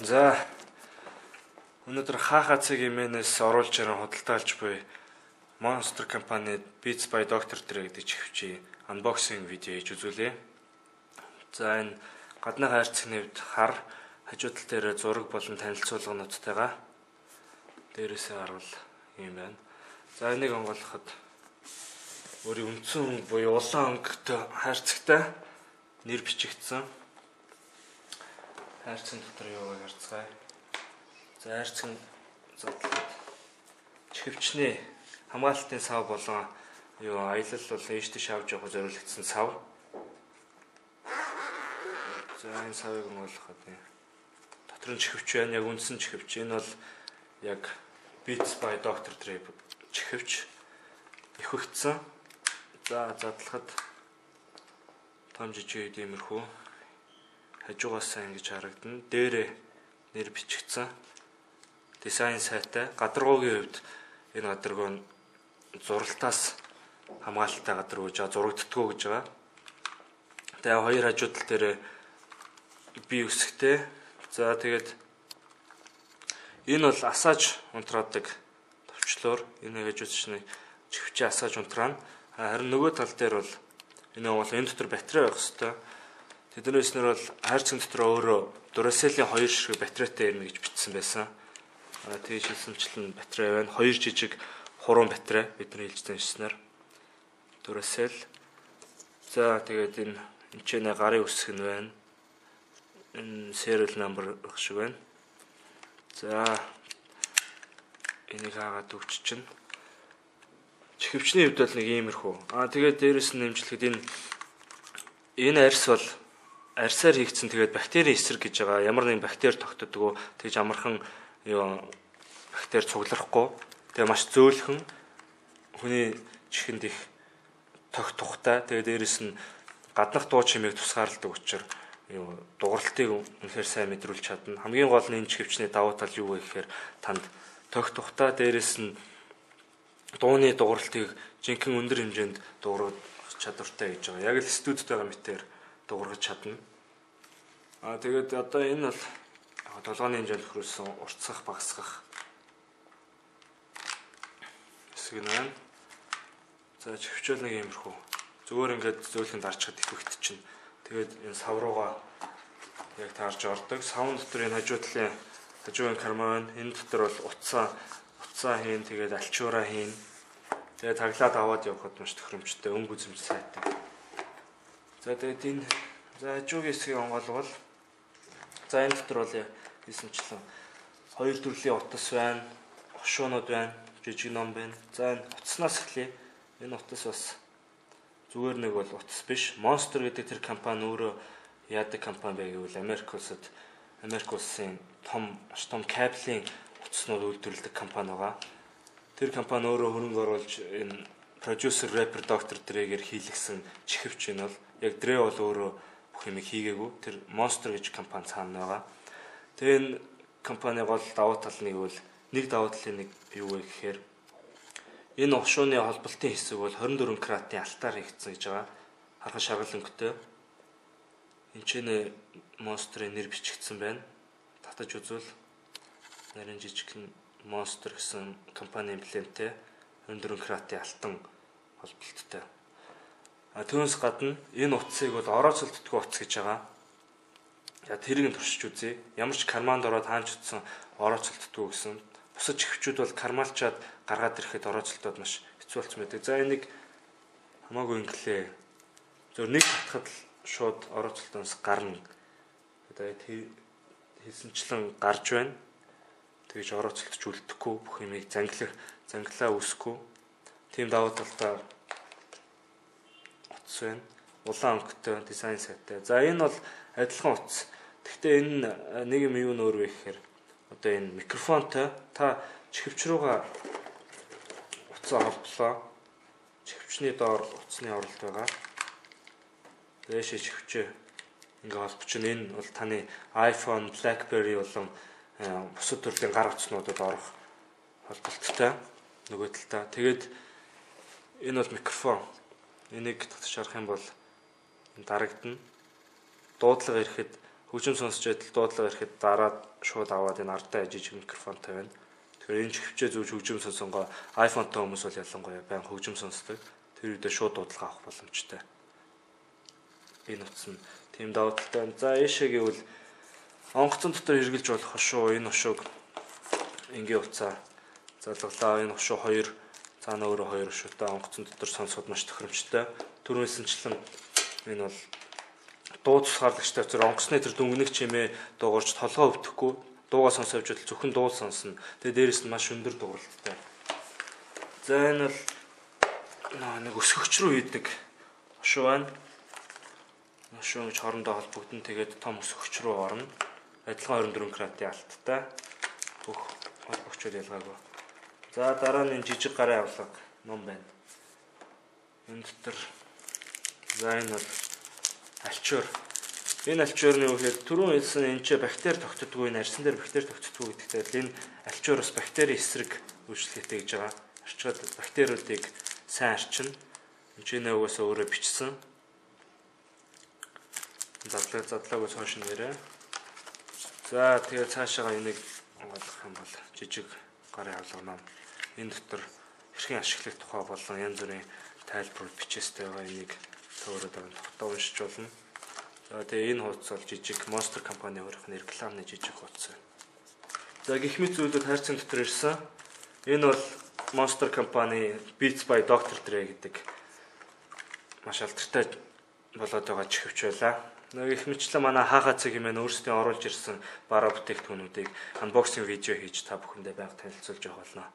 За өнөөдөр хаахаа цаг имэнээс оруулж ирэн худалдаалж буй Monster компани Beats by Dr. Dre гэдэг чихвчийн unboxing видео хийж үзүүлье. За энэ гадны хайрцаг нэвд хар хажуу тал дээр зураг болон танилцуулгануудтайгаа дээрээсээ харуул юм байна. За энийг онгойлгоход өөрийн үндсэн буюу улаан өнгөтэй хайрцагтай нэр бичигдсэн. Хайрцаг дотор юугаар харцгаая. За хайрцаг задлаад чихвчний хамгаалалтын сав болон аялал бол ээжтэй авч явах зориулагдсан сав. За энэ савыг онгойлгоход дотор нь чихвч байна. Яг үндсэн чихвч. Энэ бол яг Beats by Dr. Dre чихвч ихвэгдсэн. За задлахад том жижиг иймэрхүү хажуугаас ингэж харагдана. Дээрээ нэр бичигдсэн. Дизайн сайтай. Гадаргуугийн хувьд энэ гадаргуу нь зуралтаас хамгаалалттай гадаргуу гэж зурагддгоо гэж байгаа. Тэгээ хоёр хажуу тал дээр бие үсгтэй. За тэгээд энэ бол асааж унтраадаг товчлоор энэ хажуу чинь чихвчээ асааж унтраана. Харин нөгөө тал дээр бол энэ дотор батарей байх хэвээр. Тэднээс нэр бол хайрцаг дотор өөрөө Duracell-ийн 2 ширхэг батарейтай ирнэ гэж бичсэн байсан. Тэгээ шилсэмчлэн батарей байна. 2 жижиг хуруун батарей бидний хэлж таньснаар Duracell. За тэгээд энэ энэ гарын үсэг нь байна. Энэ serial number гэх шиг байна. За энийг хаагаад өгч чинь чихвчний хувьд бол нэг иймэрхүү. Тэгээд дээрэс нь нэмжлэхэд энэ арьс бол арьсаар хийгдсэн. Тэгээд бактерийн эсрэг гэж байгаа. Ямар нэгэн бактери тогтдоггүй. Тэгж амархан бактери цугларахгүй. Тэгээ маш зөөлхөн хүний чихэнд их тухтай. Тэгээ дээрэс нь гаднах дуу чимээг тусгаарладаг учраас дууралтыг үнэхээр сайн мэдрүүлж чадна. Хамгийн гол нь энэ чихвчний давуу тал юу вэ гэхээр танд тухтай. Дээрэс нь дууны дууралтыг жинхэнэ өндөр хэмжээнд дуурах чадвартай гэж байгаа. Яг л студид байгаа мэтээр дуургаж чадна. Тэгээд одоо энэ бол толгойн хэмжээнд хөрүүлсэн уртсах, багасгах хэсэг нь байна. За чихвчэл нэг иймэрхүү. Зүгээр ингээд зөөлхөнд дарчхад ихвэгт чинь. Тэгээд энэ сав руугаа яг таарж ордог. Савн дотор энэ хажуугийн карма байна. Энэ дотор бол утсаа хийн, тэгээд альчуура хийн. Тэгээд таглаад аваад явхад маш тохиромжтой, өнгө үзэмж сайтай. За тэгээд энэ хажуугийн хэсгийг онгойлгол. За энэ дотор бол хэлсэнчлэн 2 төрлийн утас байна, хошуунууд байна, жижиг ном байна. За энэ утаснаас эхлэе. Энэ утас бас зүгээр нэг бол утас биш. Monster гэдэг тэр компани өөрөө яадаг компани байг гэвэл Америк улсын том кабелийн утаснууд үйлдвэрлэдэг компани байгаа. Тэр компани өөрөө хөрөнгө оруулж энэ продюсер рэпер Dr. Dre-гээр хийлгсэн чихвч энэ бол яг Dre бол өөрөө бүх юм хийгээгүй. Тэр Monster гэж компани цаана байгаа. Тэгээ энэ компани гол давуу тал нь бол нэг давуу талын нэг юу вэ гэхээр энэ хошууны холболтын хэсэг бол 24 каратын алтаар хийгдсэн гэж байгаа. Хархан шаргал өнгөтэй. Энд чинь Monster-ийн нэр бичигдсэн байна. Татаж үзвэл нарийн жижигхэн Monster гэсэн компани эмблемтэй 24 каратын алтан холболттой. Түүнээс гадна энэ утсыг бол орооцолддгүй утас гэж байгаа. За тэрийг нь туршиж үзье. Ямар ч карманд ороод хаанч утсан орооцолддгүй гэсэн. Бусад чихвчүүд бол кармалчаад гаргаад ирэхэд орооцолдоод маш хэцүү болчих мэдэг. За энийг хамаагүй инглээ. Зөв нэг татхад шууд орооцолдоноос гарна. Тэгээд хэлсэнчлэн гарч байна. Тэгж орооцолдож үлдэхгүй бүх юмыг занглаа үүсэхгүй. Тийм давуу талтай утас байна. Улаан өнгөтэй дизайн сайтай. За энэ бол адилхан утас. Гэхдээ энэ нэг юм юу нөр вэ гэхээр одоо энэ микрофонтой та чихвч руугаа утсаа холболоо. Чихвчний доор утасны оролт байгаа. Дээшээ чихвчээ ингээ холбоч нь энэ бол таны iPhone, BlackBerry болон бусад төрлийн гар утаснуудад орох холболттой нөгөө талтай. Тэгээд энэ бол микрофон. Энийг татж харах юм бол дарагдана. Дуудлага ирэхэд хөгжим сонсож байтал дуудлага ирэхэд дараад шууд аваад энэ ардаа жижиг микрофонтой байна. Тэгэхээр энэ ч хөвчөө зүүж хөгжим сонсонгоо iPhone-той хүмүүс бол ялангуяа баян хөгжим сонсдог. Тэр үедээ шууд дуудлага авах боломжтой. Энэ утас нь тийм давуу талтай байна. За ийшээ гэвэл онгоцон дотор хэрглэж болох хошуу энэ хошууг энгийн уцаа залгалаа. Энэ хошуу 2 цаана өөрөө 2 хошуутай онгоцон дотор сонсоход маш тохиромжтой. Түрүүнсэнчлэн энэ бол дуу тусгаарлагчтай зөв онгоцны тэр дүнгэнэг чимээ дуугарч толгоо өвдөхгүй дуугаа сонсож байтал зөвхөн дуу сонсно. Тэгээ дээрэс нь маш өндөр дууралтай. За энэ бол нэг өсгөгч рүү хийдэг хошуу байна. Хошуу гэж хоорондоо холбогдсон. Тэгээд том өсгөгч рүү орно. Адилхан 24 градусын алттай. Бүх холбогчууд ялгаагүй. За дараа нь жижиг гарын авлага ном байна. Энэ дотор за энэ бол альчуур. Энэ альчуурны үхээр түрүүн хэлсэн энэ ч бактери тогтдоггүй, энэ арьсан дээр бактери тогтдоггүй гэдэгтэй энэ альчуураас бактери эсрэг үйлчлэгтэй гэж байгаа. Арчгаад бактериудыг сайн арчина. Энд угаасаа өөрөө бичсэн. Задлаагүй цааш нэрээ. За тэгээ цаашаага энийг онгойлгох юм бол жижиг гарын авлага ном. Энэ дотор хэрхэн ашиглах тухай болон янз бүрийн тайлбар бичээстэй байгаа энийг төөрөд аван тогтоо уншиж болно. За тэгээ энэ хуудас бол жижиг Monster компани өөрийнх нь рекламны жижиг хуудас. За гэх мэт зүйлүүд хайрцаг дотор ирсэн. Энэ бол Monster компани Beats by Dr. Dre гэдэг маш алдартай болоод байгаа чихвч байлаа. Нэг их мэтлэн манай хаахаа цэг хэмээн өөрсдийн оруулж ирсэн бараа бүтээгдэхүүнүүдийг unboxing видео хийж та бүхэндээ байнга танилцуулж явах болно.